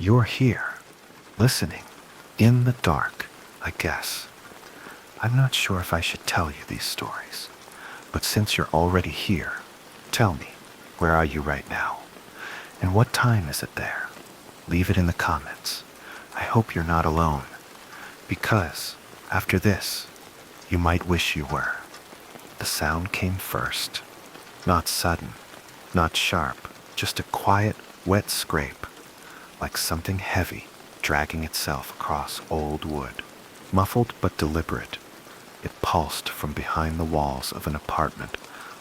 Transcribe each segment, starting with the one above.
You're here, listening, in the dark, I guess. I'm not sure if I should tell you these stories, but since you're already here, tell me, where are you right now? And what time is it there? Leave it in the comments. I hope you're not alone, because, after this, you might wish you were. The sound came first. Not sudden, not sharp, just a quiet, wet scrape, like something heavy dragging itself across old wood. Muffled but deliberate, it pulsed from behind the walls of an apartment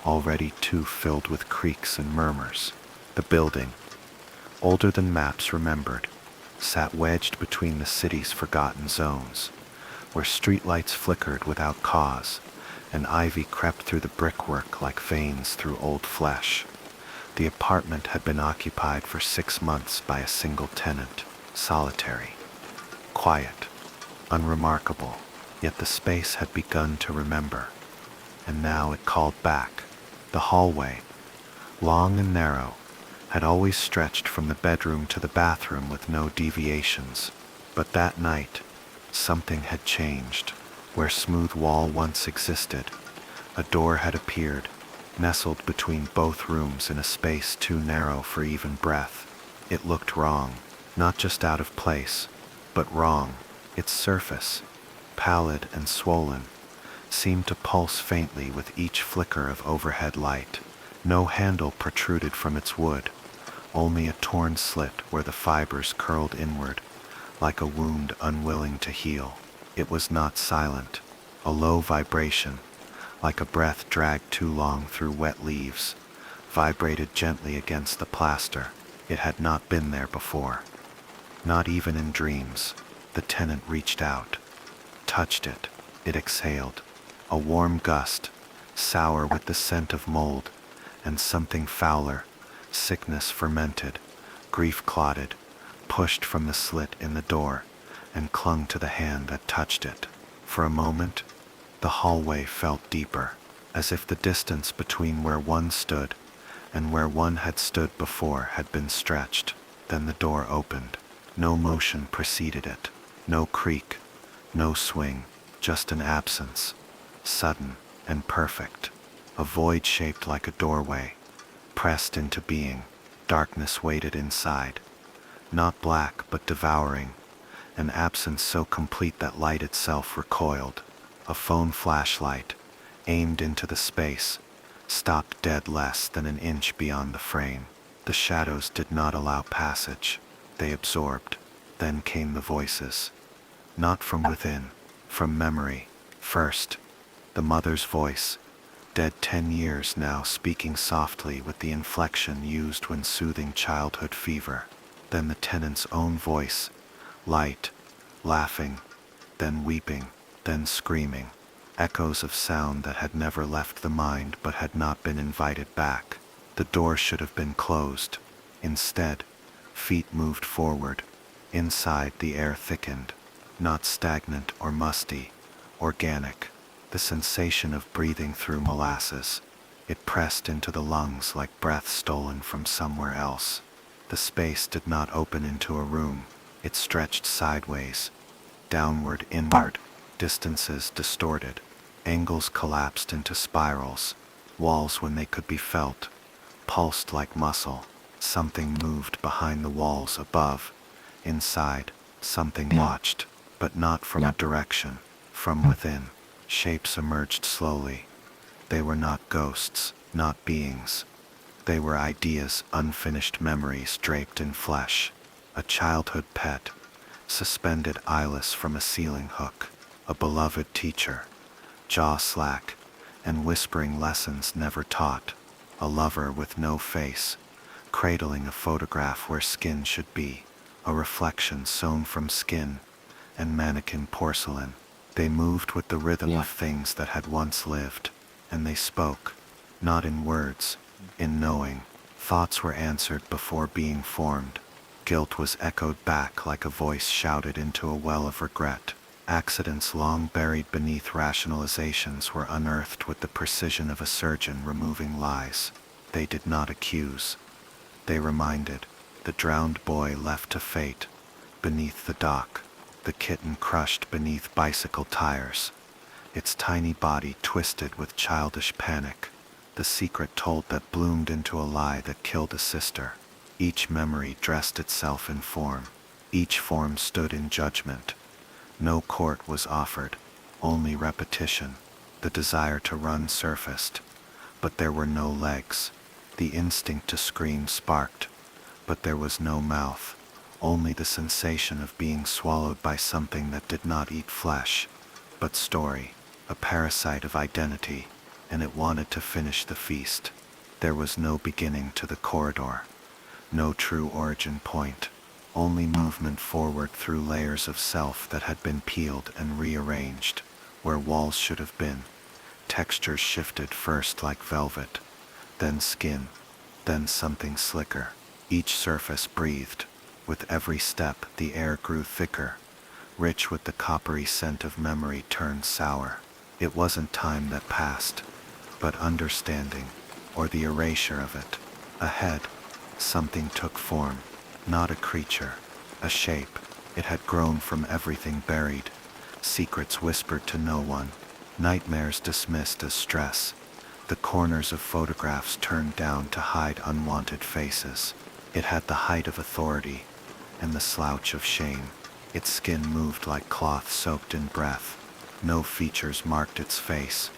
already too filled with creaks and murmurs. The building, older than maps remembered, sat wedged between the city's forgotten zones, where streetlights flickered without cause, and ivy crept through the brickwork like veins through old flesh. The apartment had been occupied for 6 months by a single tenant, solitary, quiet, unremarkable, yet the space had begun to remember, and now it called back. The hallway, long and narrow, had always stretched from the bedroom to the bathroom with no deviations, but that night, something had changed. Where smooth wall once existed, a door had appeared, nestled between both rooms in a space too narrow for even breath. It looked wrong, not just out of place, but wrong. Its surface, pallid and swollen, seemed to pulse faintly with each flicker of overhead light. No handle protruded from its wood, only a torn slit where the fibers curled inward, like a wound unwilling to heal. It was not silent. A low vibration, like a breath dragged too long through wet leaves, vibrated gently against the plaster. It had not been there before. Not even in dreams. The tenant reached out, touched it. It exhaled. A warm gust, sour with the scent of mold, and something fouler, sickness fermented, grief clotted, pushed from the slit in the door, and clung to the hand that touched it. For a moment, the hallway felt deeper, as if the distance between where one stood and where one had stood before had been stretched. Then the door opened. No motion preceded it, no creak, no swing, just an absence, sudden and perfect. A void shaped like a doorway, pressed into being. Darkness waited inside, not black but devouring, an absence so complete that light itself recoiled. A phone flashlight, aimed into the space, stopped dead less than an inch beyond the frame. The shadows did not allow passage. They absorbed. Then came the voices. Not from within, from memory. First, the mother's voice, dead 10 years now, speaking softly with the inflection used when soothing childhood fever. Then the tenant's own voice, light, laughing, then weeping, then screaming, echoes of sound that had never left the mind but had not been invited back. The door should have been closed. Instead, feet moved forward. Inside, the air thickened, not stagnant or musty, organic, the sensation of breathing through molasses. It pressed into the lungs like breath stolen from somewhere else. The space did not open into a room. It stretched sideways, downward, inward, distances distorted, angles collapsed into spirals, walls when they could be felt, pulsed like muscle. Something moved behind the walls above. Inside, something watched, but not from a direction, from within. Shapes emerged slowly. They were not ghosts, not beings. They were ideas, unfinished memories draped in flesh. A childhood pet, suspended eyeless from a ceiling hook. A beloved teacher, jaw slack, and whispering lessons never taught. A lover with no face, cradling a photograph where skin should be. A reflection sewn from skin and mannequin porcelain. They moved with the rhythm of things that had once lived, and they spoke, not in words, in knowing. Thoughts were answered before being formed. Guilt was echoed back like a voice shouted into a well of regret. Accidents long buried beneath rationalizations were unearthed with the precision of a surgeon removing lies. They did not accuse. They reminded. the drowned boy left to fate, beneath the dock, the kitten crushed beneath bicycle tires, its tiny body twisted with childish panic, the secret told that bloomed into a lie that killed a sister. Each memory dressed itself in form. Each form stood in judgment. No court was offered, only repetition. The desire to run surfaced, but there were no legs. The instinct to scream sparked, but there was no mouth, only the sensation of being swallowed by something that did not eat flesh, but story, a parasite of identity, and it wanted to finish the feast. There was no beginning to the corridor, no true origin point, only movement forward through layers of self that had been peeled and rearranged. Where walls should have been, textures shifted first like velvet, then skin, then something slicker. Each surface breathed. With every step, the air grew thicker, rich with the coppery scent of memory turned sour. It wasn't time that passed, but understanding, or the erasure of it. Ahead, something took form, not a creature, a shape. It had grown from everything buried, secrets whispered to no one, nightmares dismissed as stress, the corners of photographs turned down to hide unwanted faces. It had the height of authority and the slouch of shame. Its skin moved like cloth soaked in breath. No features marked its face,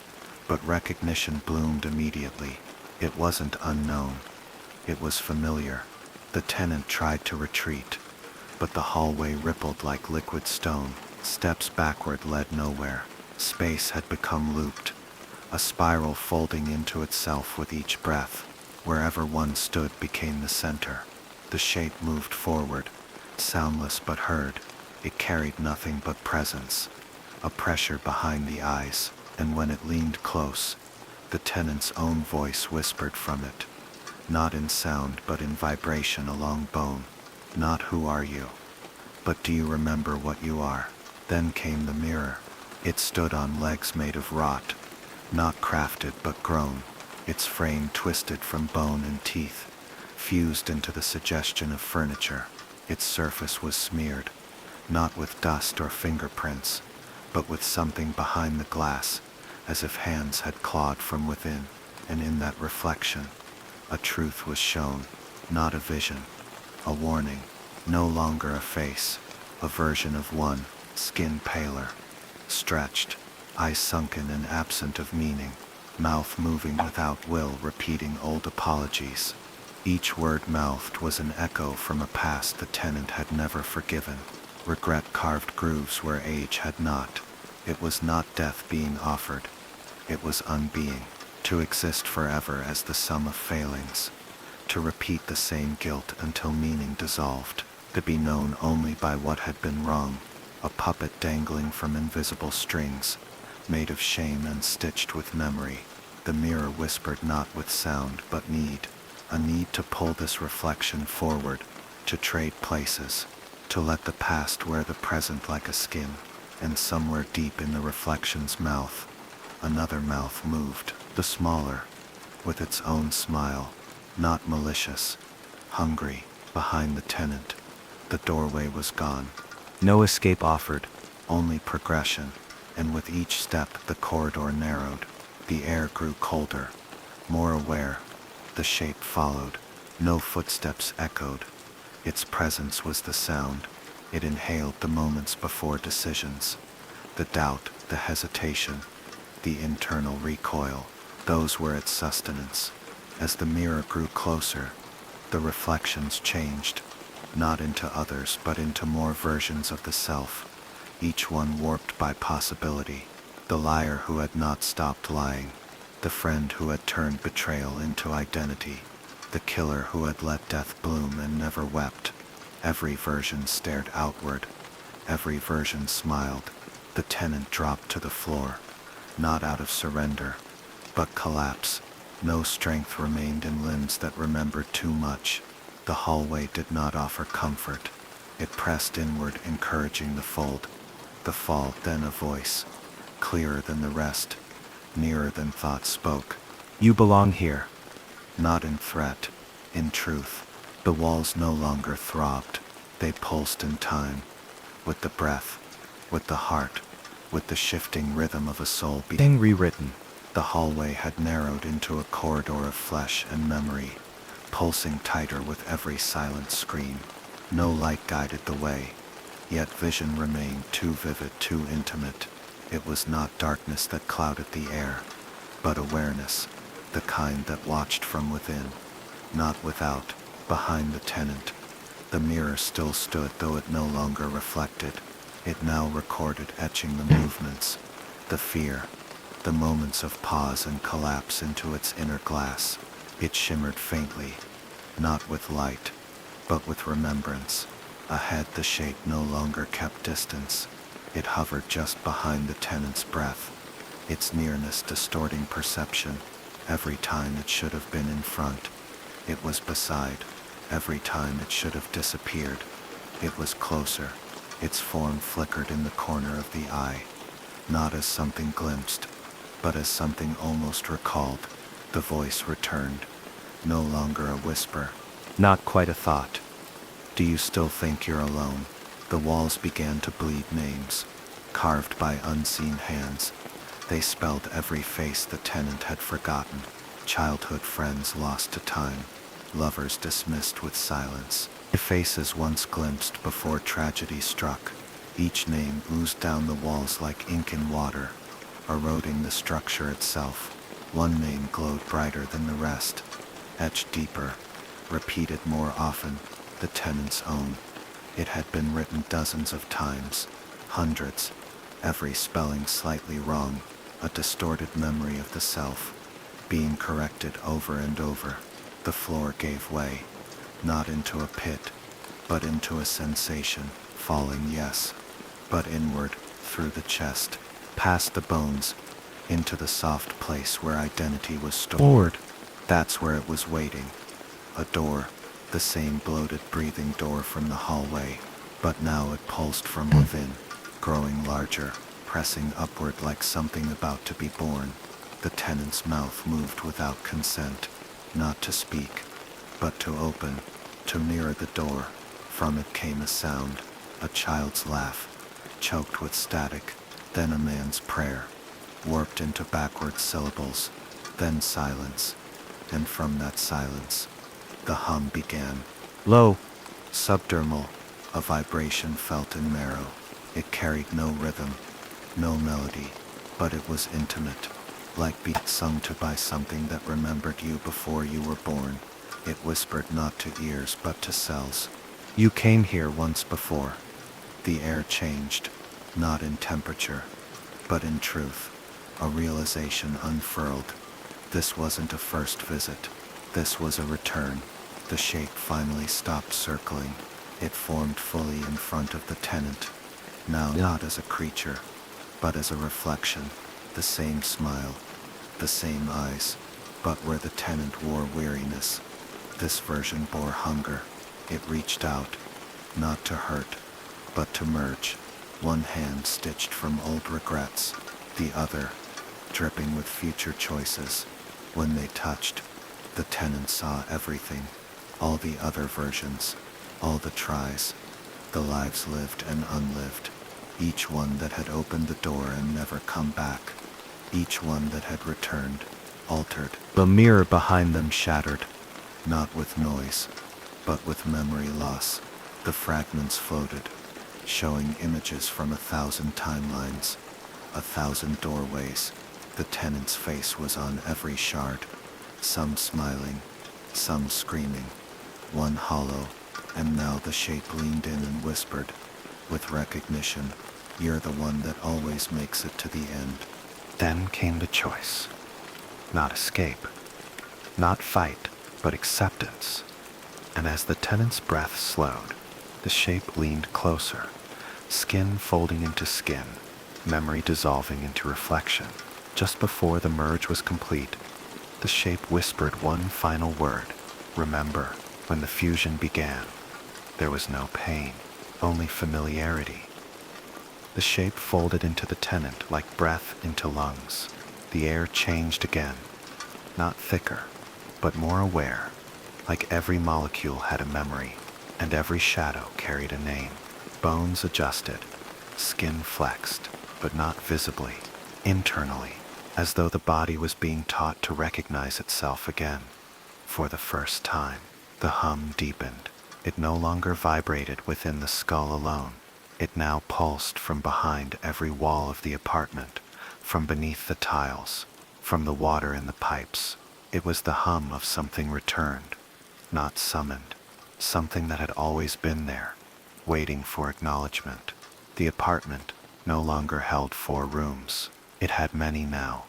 but recognition bloomed immediately. It wasn't unknown. It was familiar. The tenant tried to retreat, but the hallway rippled like liquid stone. Steps backward led nowhere. Space had become looped, a spiral folding into itself with each breath. Wherever one stood became the center. The shape moved forward, soundless but heard. It carried nothing but presence, a pressure behind the eyes, and when it leaned close, the tenant's own voice whispered from it, not in sound but in vibration along bone. Not who are you, but do you remember what you are? Then came the mirror. It stood on legs made of rot, not crafted but grown, its frame twisted from bone and teeth, fused into the suggestion of furniture. Its surface was smeared, not with dust or fingerprints, but with something behind the glass, as if hands had clawed from within, and in that reflection, a truth was shown, not a vision, a warning, no longer a face, a version of one, skin paler, stretched, eyes sunken and absent of meaning, mouth moving without will, repeating old apologies. Each word mouthed was an echo from a past the tenant had never forgiven. Regret carved grooves where age had not. It was not death being offered. It was unbeing, to exist forever as the sum of failings, to repeat the same guilt until meaning dissolved, to be known only by what had been wrong, a puppet dangling from invisible strings, made of shame and stitched with memory. The mirror whispered not with sound but need, a need to pull this reflection forward, to trade places, to let the past wear the present like a skin. And somewhere deep in the reflection's mouth, another mouth moved, the smaller, with its own smile, not malicious, hungry. Behind the tenant, the doorway was gone. No escape offered, only progression, and with each step the corridor narrowed. The air grew colder, more aware. The shape followed. No footsteps echoed. Its presence was the sound. It inhaled the moments before decisions, the doubt, the hesitation, the internal recoil. Those were its sustenance. As the mirror grew closer, the reflections changed, not into others but into more versions of the self, each one warped by possibility. The liar who had not stopped lying, the friend who had turned betrayal into identity, the killer who had let death bloom and never wept. Every version stared outward, every version smiled. The tenant dropped to the floor, not out of surrender, but collapse. No strength remained in limbs that remembered too much. The hallway did not offer comfort. It pressed inward, encouraging the fold. The fall, then a voice, clearer than the rest, nearer than thought spoke. You belong here. Not in threat, in truth. The walls no longer throbbed, they pulsed in time, with the breath, with the heart, with the shifting rhythm of a soul being rewritten. The hallway had narrowed into a corridor of flesh and memory, pulsing tighter with every silent scream. No light guided the way, yet vision remained too vivid, too intimate. It was not darkness that clouded the air, but awareness, the kind that watched from within, not without. Behind the tenant, the mirror still stood, though it no longer reflected. It now recorded, etching the movements, the fear, the moments of pause and collapse into its inner glass. It shimmered faintly, not with light, but with remembrance. Ahead, the shape no longer kept distance. It hovered just behind the tenant's breath, its nearness distorting perception. Every time it should have been in front, it was beside. Every time it should have disappeared, it was closer. Its form flickered in the corner of the eye, not as something glimpsed, but as something almost recalled. The voice returned, no longer a whisper, not quite a thought. Do you still think you're alone? The walls began to bleed names, carved by unseen hands. They spelled every face the tenant had forgotten, childhood friends lost to time, lovers dismissed with silence. Faces once glimpsed before tragedy struck. Each name oozed down the walls like ink in water, eroding the structure itself. One name glowed brighter than the rest, etched deeper, repeated more often, the tenant's own. It had been written dozens of times, hundreds, every spelling slightly wrong, a distorted memory of the self, being corrected over and over. The floor gave way, not into a pit, but into a sensation, falling, yes, but inward, through the chest, past the bones, into the soft place where identity was stored. That's where it was waiting. A door, the same bloated breathing door from the hallway, but now it pulsed from within, growing larger, pressing upward like something about to be born. The tenant's mouth moved without consent, not to speak, but to open, to mirror the door. From it came a sound, a child's laugh, choked with static, then a man's prayer, warped into backward syllables, then silence, and from that silence, the hum began. Low, subdermal, a vibration felt in marrow. It carried no rhythm, no melody, but it was intimate, like being sung to by something that remembered you before you were born. It whispered not to ears but to cells. You came here once before. The air changed, not in temperature, but in truth. A realization unfurled. This wasn't a first visit. This was a return. The shape finally stopped circling. It formed fully in front of the tenant, now not as a creature, but as a reflection. The same smile, the same eyes, but where the tenant wore weariness, this version bore hunger. It reached out, not to hurt, but to merge. One hand stitched from old regrets, the other dripping with future choices. When they touched, the tenant saw everything, all the other versions, all the tries, the lives lived and unlived, each one that had opened the door and never come back, each one that had returned, altered. The mirror behind them shattered, not with noise, but with memory loss. The fragments floated, showing images from 1,000 timelines, 1,000 doorways. The tenant's face was on every shard, some smiling, some screaming, one hollow, and now the shape leaned in and whispered, with recognition, "You're the one that always makes it to the end." Then came the choice. Not escape, not fight, but acceptance. And as the tenant's breath slowed, the shape leaned closer, skin folding into skin, memory dissolving into reflection. Just before the merge was complete, the shape whispered one final word. Remember, when the fusion began, there was no pain, only familiarity. The shape folded into the tenant like breath into lungs. The air changed again, not thicker, but more aware, like every molecule had a memory, and every shadow carried a name. Bones adjusted, skin flexed, but not visibly, internally, as though the body was being taught to recognize itself again. For the first time, the hum deepened. It no longer vibrated within the skull alone. It now pulsed from behind every wall of the apartment, from beneath the tiles, from the water in the pipes. It was the hum of something returned, not summoned, something that had always been there, waiting for acknowledgement. The apartment no longer held 4 rooms. It had many now,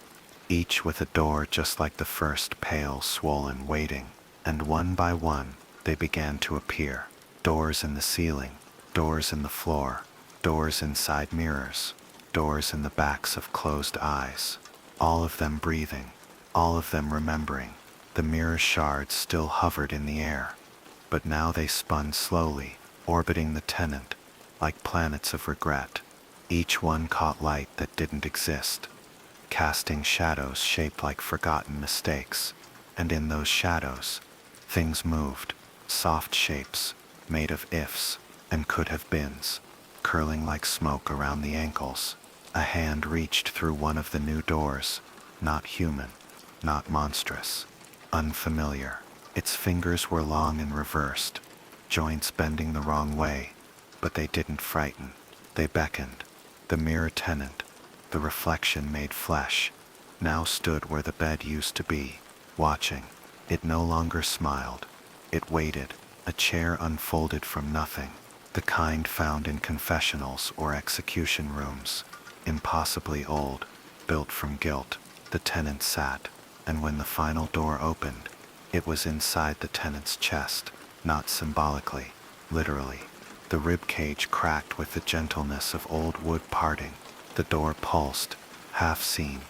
each with a door just like the first, pale, swollen, waiting. And one by one, they began to appear. Doors in the ceiling, doors in the floor, doors inside mirrors, doors in the backs of closed eyes. All of them breathing, all of them remembering. The mirror shards still hovered in the air, but now they spun slowly, orbiting the tenant, like planets of regret. Each one caught light that didn't exist, casting shadows shaped like forgotten mistakes. And in those shadows, things moved, soft shapes, made of ifs and could have beens, curling like smoke around the ankles. A hand reached through one of the new doors, not human, not monstrous, unfamiliar. Its fingers were long and reversed, joints bending the wrong way, but they didn't frighten. They beckoned. The mirror tenant, the reflection made flesh, now stood where the bed used to be, watching. It no longer smiled. It waited. A chair unfolded from nothing, the kind found in confessionals or execution rooms, impossibly old, built from guilt. The tenant sat, and when the final door opened, it was inside the tenant's chest, not symbolically, literally. The rib cage cracked with the gentleness of old wood parting. The door pulsed, half seen,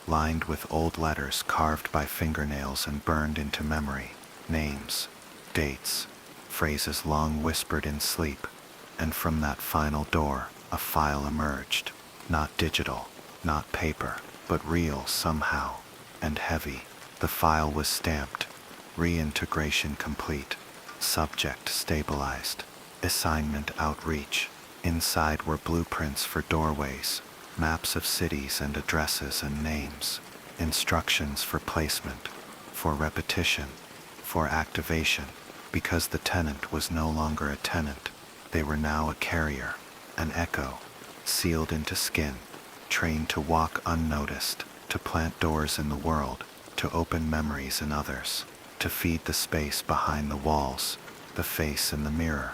lined with old letters carved by fingernails and burned into memory. Names, dates, phrases long whispered in sleep. And from that final door, a file emerged. Not digital, not paper, but real somehow, and heavy. The file was stamped, reintegration complete, subject stabilized, assignment outreach. Inside were blueprints for doorways, maps of cities and addresses and names, instructions for placement, for repetition, for activation. Because the tenant was no longer a tenant, they were now a carrier, an echo, sealed into skin, trained to walk unnoticed, to plant doors in the world, to open memories in others, to feed the space behind the walls. The face in the mirror,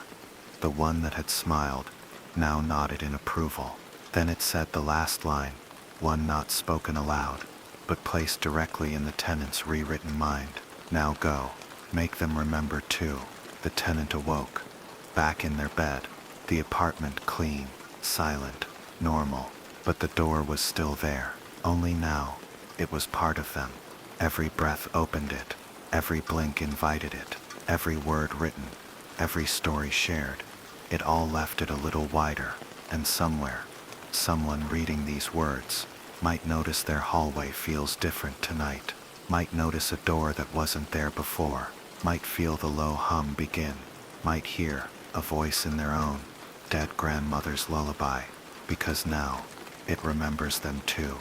the one that had smiled, now nodded in approval. Then it said the last line, one not spoken aloud, but placed directly in the tenant's rewritten mind. Now go, make them remember too. The tenant awoke, back in their bed, the apartment clean, silent, normal, but the door was still there. Only now, it was part of them. Every breath opened it, every blink invited it, every word written, every story shared. It all left it a little wider, and somewhere, someone reading these words might notice their hallway feels different tonight, might notice a door that wasn't there before, might feel the low hum begin, might hear a voice in their own dead grandmother's lullaby, because now it remembers them too.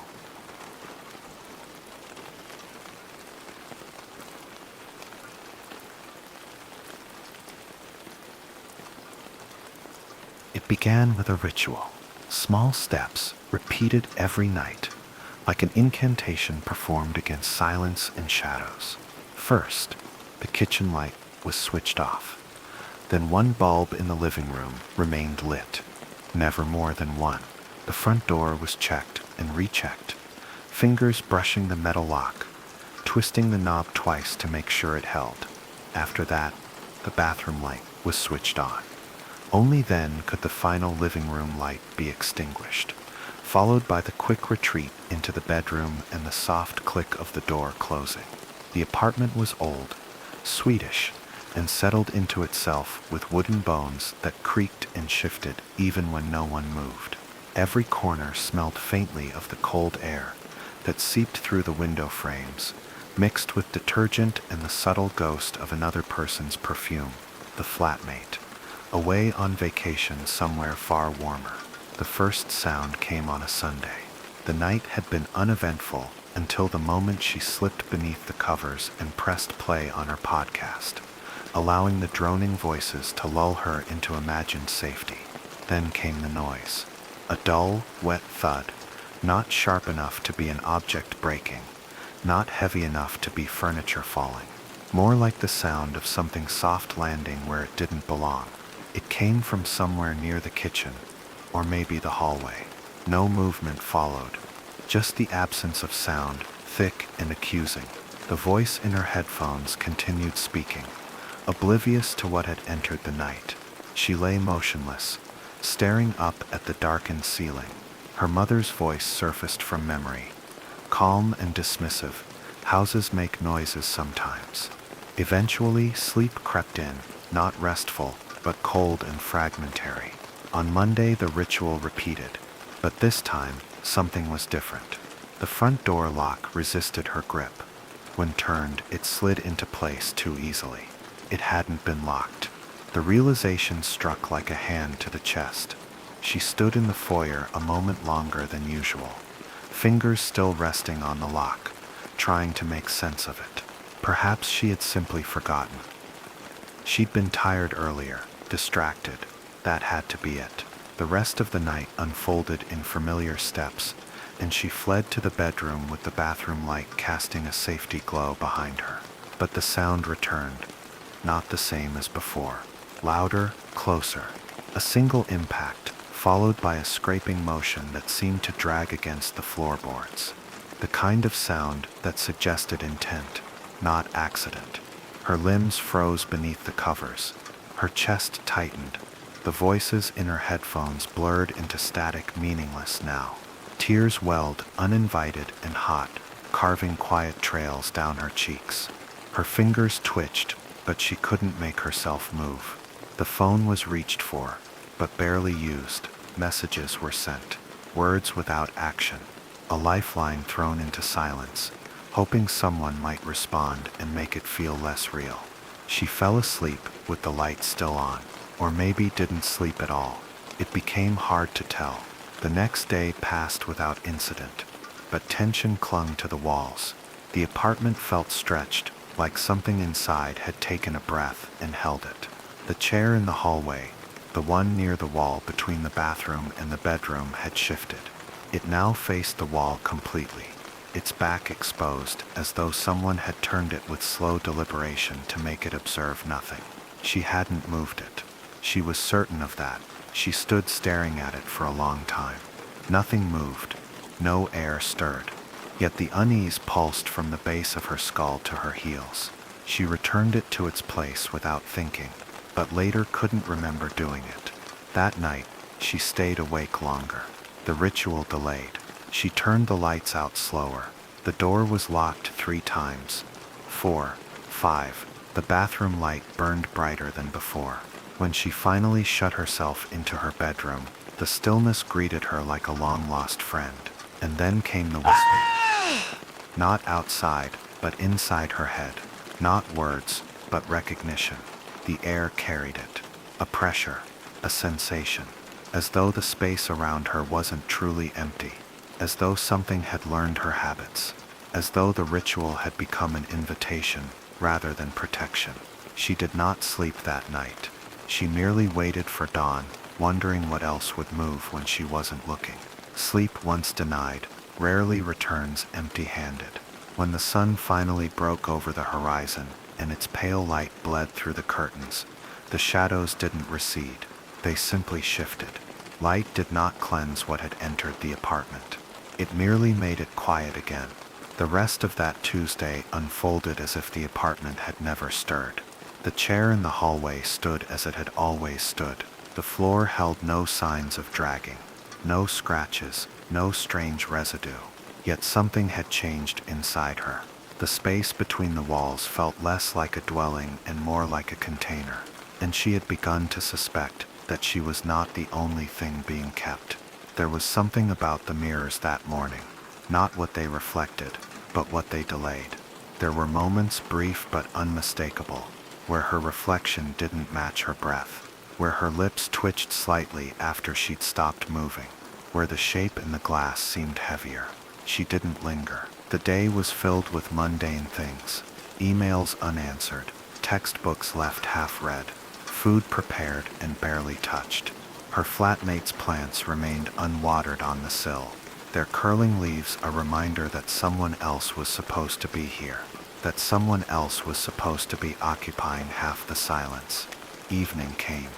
It began with a ritual, small steps repeated every night, like an incantation performed against silence and shadows. First, the kitchen light was switched off. Then one bulb in the living room remained lit, never more than one. The front door was checked and rechecked, fingers brushing the metal lock, twisting the knob twice to make sure it held. After that, the bathroom light was switched on. Only then could the final living room light be extinguished, followed by the quick retreat into the bedroom and the soft click of the door closing. The apartment was old, Swedish, and settled into itself with wooden bones that creaked and shifted even when no one moved. Every corner smelled faintly of the cold air that seeped through the window frames, mixed with detergent and the subtle ghost of another person's perfume, the flatmate, away on vacation somewhere far warmer. The first sound came on a Sunday. The night had been uneventful until the moment she slipped beneath the covers and pressed play on her podcast, allowing the droning voices to lull her into imagined safety. Then came the noise. A dull, wet thud, not sharp enough to be an object breaking, not heavy enough to be furniture falling. More like the sound of something soft landing where it didn't belong. It came from somewhere near the kitchen, or maybe the hallway. No movement followed, just the absence of sound, thick and accusing. The voice in her headphones continued speaking, oblivious to what had entered the night. She lay motionless, staring up at the darkened ceiling. Her mother's voice surfaced from memory, calm and dismissive. Houses make noises sometimes. Eventually, sleep crept in, not restful, but cold and fragmentary. On Monday, the ritual repeated, but this time, something was different. The front door lock resisted her grip. When turned, it slid into place too easily. It hadn't been locked. The realization struck like a hand to the chest. She stood in the foyer a moment longer than usual, fingers still resting on the lock, trying to make sense of it. Perhaps she had simply forgotten. She'd been tired earlier, distracted. That had to be it. The rest of the night unfolded in familiar steps, and she fled to the bedroom with the bathroom light casting a safety glow behind her. But the sound returned, not the same as before. Louder, closer. A single impact, followed by a scraping motion that seemed to drag against the floorboards. The kind of sound that suggested intent, not accident. Her limbs froze beneath the covers. Her chest tightened. The voices in her headphones blurred into static, meaningless now. Tears welled, uninvited and hot, carving quiet trails down her cheeks. Her fingers twitched, but she couldn't make herself move. The phone was reached for, but barely used. Messages were sent, words without action. A lifeline thrown into silence, hoping someone might respond and make it feel less real. She fell asleep with the light still on, or maybe didn't sleep at all. It became hard to tell. The next day passed without incident, but tension clung to the walls. The apartment felt stretched, like something inside had taken a breath and held it. The chair in the hallway, the one near the wall between the bathroom and the bedroom, had shifted. It now faced the wall completely, its back exposed as though someone had turned it with slow deliberation to make it observe nothing. She hadn't moved it. She was certain of that. She stood staring at it for a long time. Nothing moved. No air stirred. Yet the unease pulsed from the base of her skull to her heels. She returned it to its place without thinking, but later couldn't remember doing it. That night, she stayed awake longer. The ritual delayed. She turned the lights out slower. The door was locked 3 times. 4, 5. The bathroom light burned brighter than before. When she finally shut herself into her bedroom, the stillness greeted her like a long-lost friend. And then came the whisper. Not outside, but inside her head. Not words, but recognition. The air carried it. A pressure, a sensation. As though the space around her wasn't truly empty. As though something had learned her habits. As though the ritual had become an invitation rather than protection. She did not sleep that night. She merely waited for dawn, wondering what else would move when she wasn't looking. Sleep, once denied, rarely returns empty-handed. When the sun finally broke over the horizon and its pale light bled through the curtains, the shadows didn't recede. They simply shifted. Light did not cleanse what had entered the apartment. It merely made it quiet again. The rest of that Tuesday unfolded as if the apartment had never stirred. The chair in the hallway stood as it had always stood. The floor held no signs of dragging, no scratches, no strange residue. Yet something had changed inside her. The space between the walls felt less like a dwelling and more like a container, and she had begun to suspect that she was not the only thing being kept. There was something about the mirrors that morning, not what they reflected, but what they delayed. There were moments, brief but unmistakable, where her reflection didn't match her breath, where her lips twitched slightly after she'd stopped moving, where the shape in the glass seemed heavier. She didn't linger. The day was filled with mundane things: emails unanswered, textbooks left half-read, food prepared and barely touched. Her flatmate's plants remained unwatered on the sill, their curling leaves a reminder that someone else was supposed to be here, that someone else was supposed to be occupying half the silence. Evening came.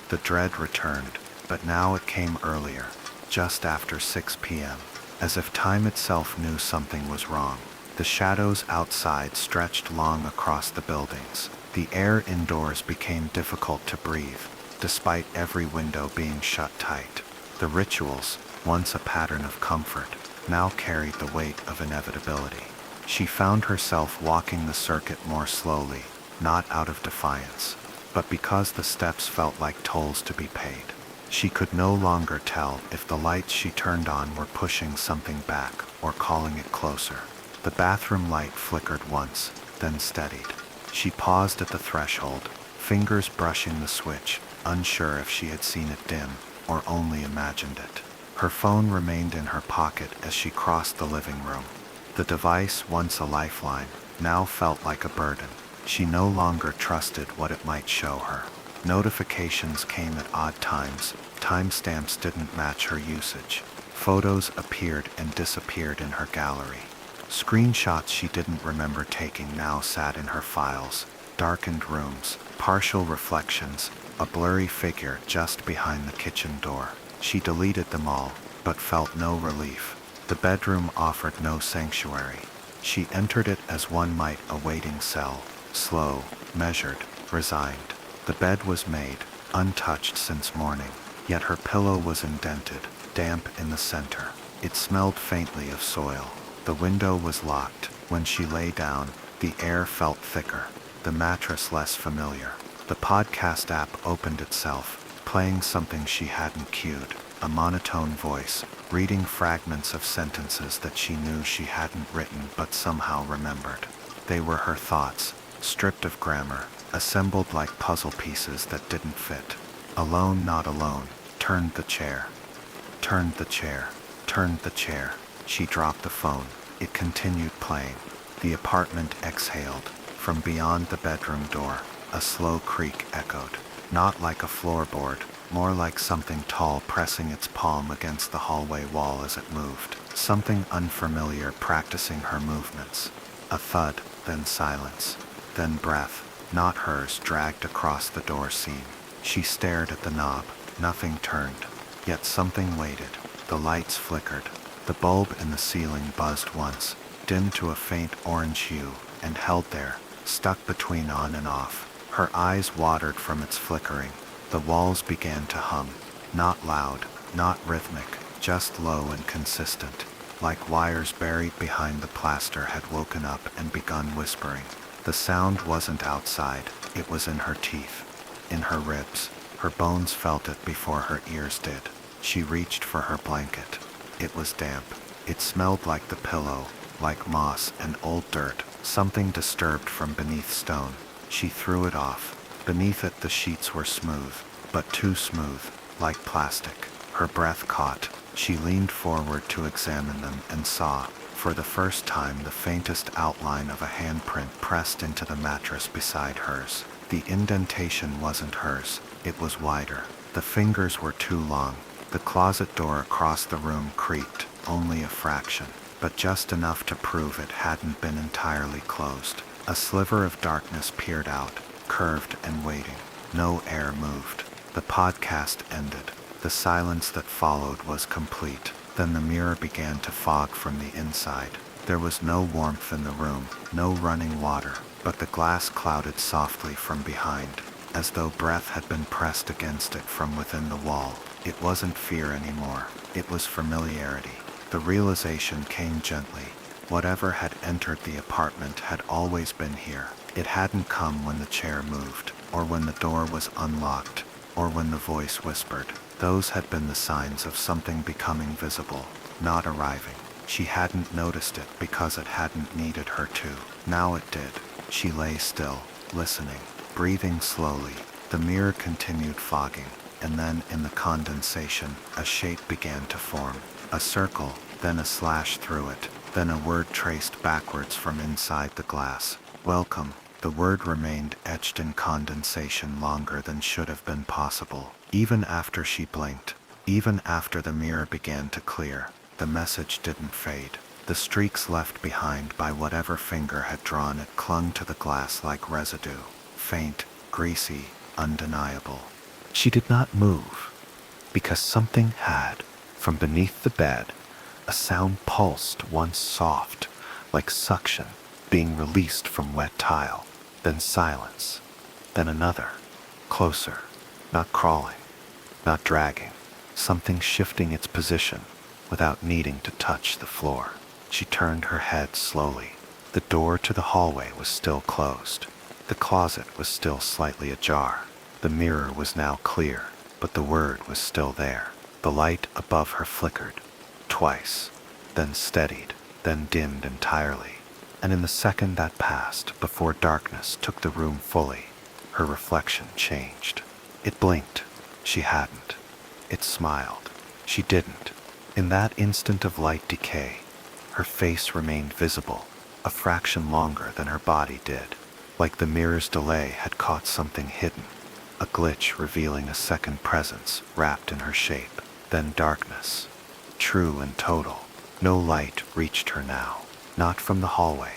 The dread returned, but now it came earlier, just after 6 p.m., as if time itself knew something was wrong. The shadows outside stretched long across the buildings. The air indoors became difficult to breathe, despite every window being shut tight. The rituals, once a pattern of comfort, now carried the weight of inevitability. She found herself walking the circuit more slowly, not out of defiance, but because the steps felt like tolls to be paid. She could no longer tell if the lights she turned on were pushing something back or calling it closer. The bathroom light flickered once, then steadied. She paused at the threshold, fingers brushing the switch, unsure if she had seen it dim or only imagined it. Her phone remained in her pocket as she crossed the living room. The device, once a lifeline, now felt like a burden. She no longer trusted what it might show her. Notifications came at odd times. Timestamps didn't match her usage. Photos appeared and disappeared in her gallery. Screenshots she didn't remember taking now sat in her files. Darkened rooms, partial reflections, a blurry figure just behind the kitchen door. She deleted them all, but felt no relief. The bedroom offered no sanctuary. She entered it as one might a waiting cell, slow, measured, resigned. The bed was made, untouched since morning, yet her pillow was indented, damp in the center. It smelled faintly of soil. The window was locked. When she lay down, the air felt thicker, the mattress less familiar. The podcast app opened itself, playing something she hadn't cued, a monotone voice, reading fragments of sentences that she knew she hadn't written but somehow remembered. They were her thoughts, stripped of grammar, assembled like puzzle pieces that didn't fit. Alone, not alone. Turned the chair. Turned the chair. Turned the chair. She dropped the phone. It continued playing. The apartment exhaled. From beyond the bedroom door, a slow creak echoed. Not like a floorboard, more like something tall pressing its palm against the hallway wall as it moved. Something unfamiliar practicing her movements. A thud, then silence, then breath, not hers, dragged across the door seam. She stared at the knob. Nothing turned, yet something waited. The lights flickered. The bulb in the ceiling buzzed once, dimmed to a faint orange hue, and held there, stuck between on and off. Her eyes watered from its flickering. The walls began to hum, not loud, not rhythmic, just low and consistent, like wires buried behind the plaster had woken up and begun whispering. The sound wasn't outside, it was in her teeth, in her ribs. Her bones felt it before her ears did. She reached for her blanket. It was damp. It smelled like the pillow, like moss and old dirt, something disturbed from beneath stone. She threw it off. Beneath it the sheets were smooth, but too smooth, like plastic. Her breath caught. She leaned forward to examine them and saw, for the first time, the faintest outline of a handprint pressed into the mattress beside hers. The indentation wasn't hers. It was wider. The fingers were too long. The closet door across the room creaked, only a fraction, but just enough to prove it hadn't been entirely closed. A sliver of darkness peered out, curved and waiting. No air moved. The podcast ended. The silence that followed was complete. Then the mirror began to fog from the inside. There was no warmth in the room, no running water, but the glass clouded softly from behind, as though breath had been pressed against it from within the wall. It wasn't fear anymore. It was familiarity. The realization came gently. Whatever had entered the apartment had always been here. It hadn't come when the chair moved, or when the door was unlocked, or when the voice whispered. Those had been the signs of something becoming visible, not arriving. She hadn't noticed it because it hadn't needed her to. Now it did. She lay still, listening, breathing slowly. The mirror continued fogging, and then in the condensation, a shape began to form. A circle, then a slash through it, then a word traced backwards from inside the glass. Welcome. The word remained etched in condensation longer than should have been possible. Even after she blinked, even after the mirror began to clear, the message didn't fade. The streaks left behind by whatever finger had drawn it clung to the glass like residue, faint, greasy, undeniable. She did not move, because something had, from beneath the bed, a sound pulsed once soft, like suction, being released from wet tile, then silence, then another, closer, not crawling, not dragging, something shifting its position without needing to touch the floor. She turned her head slowly. The door to the hallway was still closed. The closet was still slightly ajar. The mirror was now clear, but the word was still there. The light above her flickered, twice, then steadied, then dimmed entirely. And in the second that passed, before darkness took the room fully, her reflection changed. It blinked. She hadn't. It smiled. She didn't. In that instant of light decay, her face remained visible, a fraction longer than her body did, like the mirror's delay had caught something hidden, a glitch revealing a second presence wrapped in her shape. Then darkness, true and total. No light reached her now. Not from the hallway,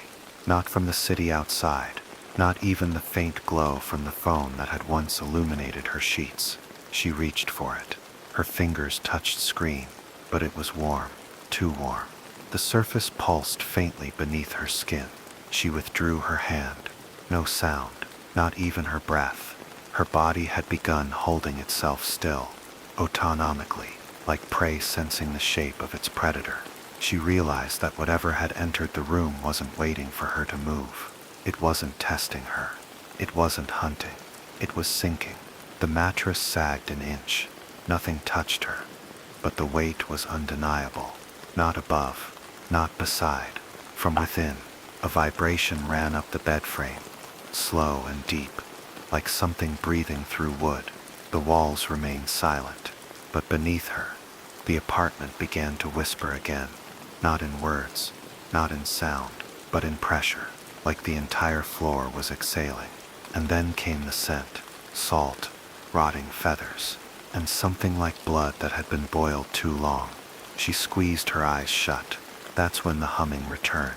not from the city outside, not even the faint glow from the phone that had once illuminated her sheets. She reached for it. Her fingers touched screen, but it was warm, too warm. The surface pulsed faintly beneath her skin. She withdrew her hand. No sound, not even her breath. Her body had begun holding itself still, autonomically, like prey sensing the shape of its predator. She realized that whatever had entered the room wasn't waiting for her to move. It wasn't testing her. It wasn't hunting. It was sinking. The mattress sagged an inch. Nothing touched her, but the weight was undeniable. Not above, not beside. From within, a vibration ran up the bed frame, slow and deep, like something breathing through wood. The walls remained silent, but beneath her, the apartment began to whisper again. Not in words, not in sound, but in pressure, like the entire floor was exhaling. And then came the scent, salt, rotting feathers, and something like blood that had been boiled too long. She squeezed her eyes shut. That's when the humming returned.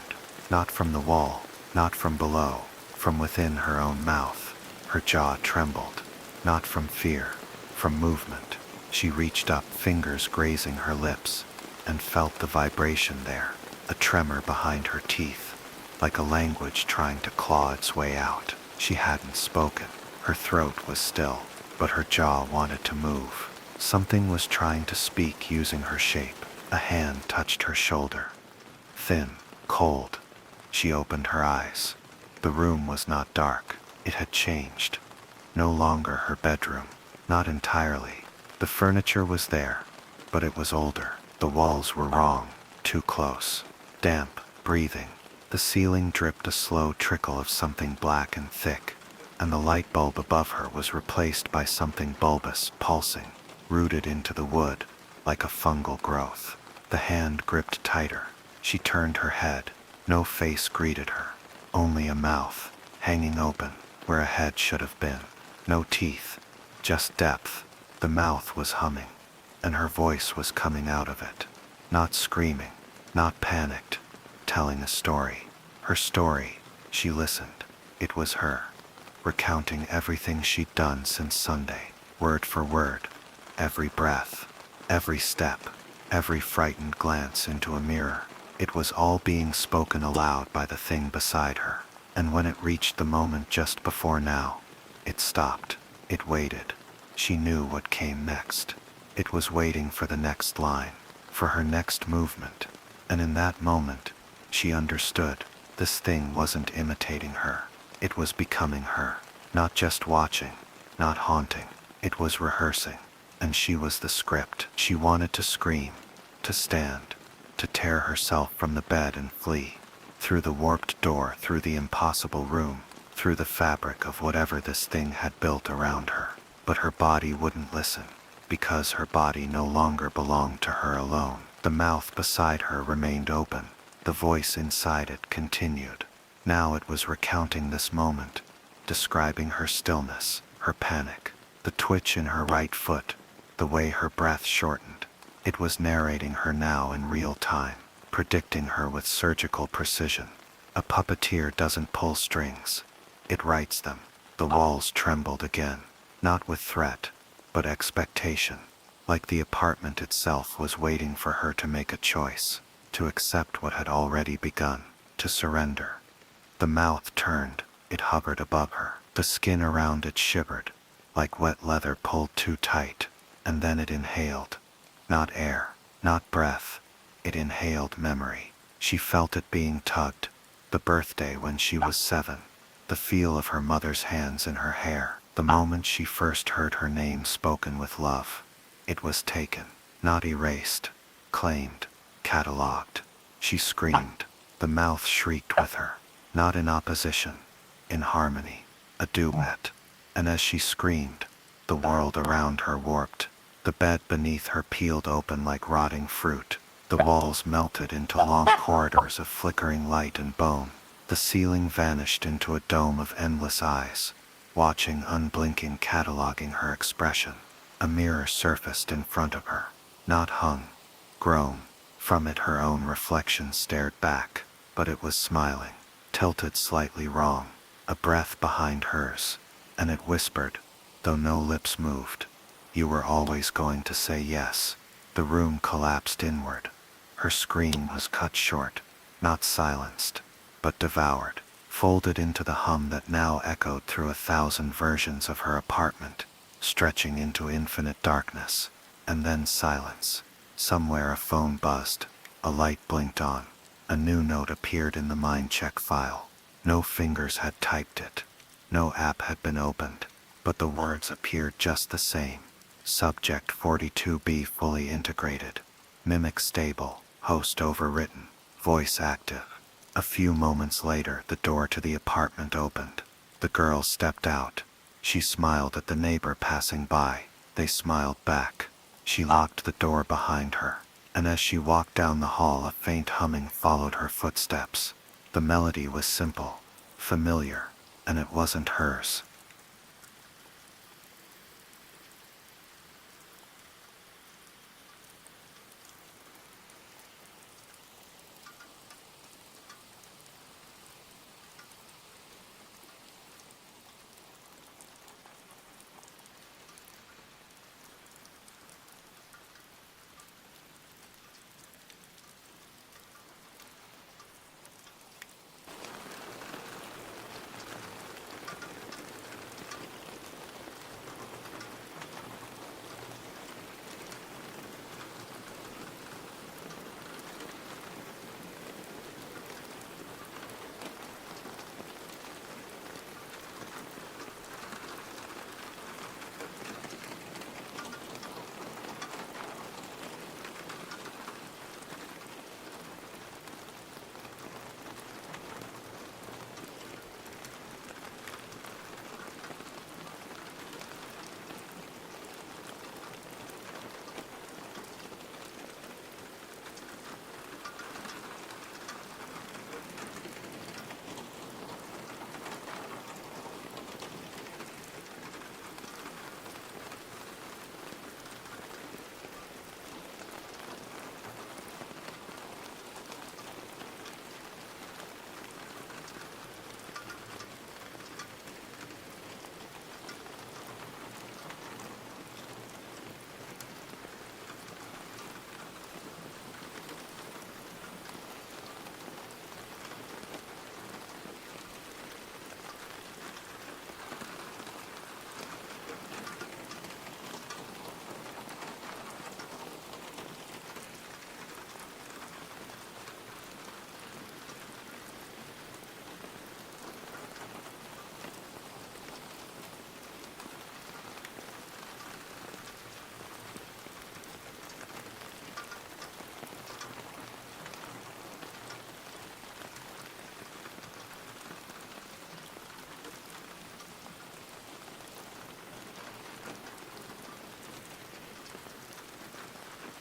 Not from the wall, not from below, from within her own mouth. Her jaw trembled, not from fear, from movement. She reached up, fingers grazing her lips, and felt the vibration there, a tremor behind her teeth, like a language trying to claw its way out. She hadn't spoken. Her throat was still, but her jaw wanted to move. Something was trying to speak using her shape. A hand touched her shoulder. Thin, cold. She opened her eyes. The room was not dark. It had changed. No longer her bedroom. Not entirely. The furniture was there, but it was older. The walls were wrong, too close, damp, breathing. The ceiling dripped a slow trickle of something black and thick, and the light bulb above her was replaced by something bulbous, pulsing, rooted into the wood, like a fungal growth. The hand gripped tighter. She turned her head. No face greeted her, only a mouth, hanging open, where a head should have been. No teeth, just depth. The mouth was humming, and her voice was coming out of it. Not screaming, not panicked, telling a story. Her story. She listened. It was her, recounting everything she'd done since Sunday, word for word, every breath, every step, every frightened glance into a mirror. It was all being spoken aloud by the thing beside her, and when it reached the moment just before now, it stopped. It waited. She knew what came next. It was waiting for the next line, for her next movement, and in that moment, she understood. This thing wasn't imitating her. It was becoming her, not just watching, not haunting. It was rehearsing, and she was the script. She wanted to scream, to stand, to tear herself from the bed and flee. Through the warped door, through the impossible room, through the fabric of whatever this thing had built around her. But her body wouldn't listen, because her body no longer belonged to her alone. The mouth beside her remained open. The voice inside it continued. Now it was recounting this moment, describing her stillness, her panic, the twitch in her right foot, the way her breath shortened. It was narrating her now in real time, predicting her with surgical precision. A puppeteer doesn't pull strings, it writes them. The walls trembled again, not with threat, but expectation, like the apartment itself was waiting for her to make a choice, to accept what had already begun, to surrender. The mouth turned, it hovered above her. The skin around it shivered, like wet leather pulled too tight, and then it inhaled. Not air, not breath, it inhaled memory. She felt it being tugged. The birthday when she was 7, the feel of her mother's hands in her hair, the moment she first heard her name spoken with love. It was taken, not erased, claimed, catalogued. She screamed. The mouth shrieked with her, not in opposition, in harmony, a duet. And as she screamed, the world around her warped. The bed beneath her peeled open like rotting fruit. The walls melted into long corridors of flickering light and bone. The ceiling vanished into a dome of endless eyes, watching, unblinking, cataloging her expression. A mirror surfaced in front of her, not hung, grown. From it her own reflection stared back, but it was smiling, tilted slightly wrong, a breath behind hers, and it whispered, though no lips moved, "You were always going to say yes." The room collapsed inward. Her scream was cut short, not silenced, but devoured, folded into the hum that now echoed through 1,000 versions of her apartment, stretching into infinite darkness, and then silence. Somewhere a phone buzzed, a light blinked on, a new note appeared in the mind check file. No fingers had typed it, no app had been opened, but the words appeared just the same. Subject 42B fully integrated, mimic stable, host overwritten, voice active. A few moments later, the door to the apartment opened. The girl stepped out. She smiled at the neighbor passing by. They smiled back. She locked the door behind her, and as she walked down the hall, a faint humming followed her footsteps. The melody was simple, familiar, and it wasn't hers.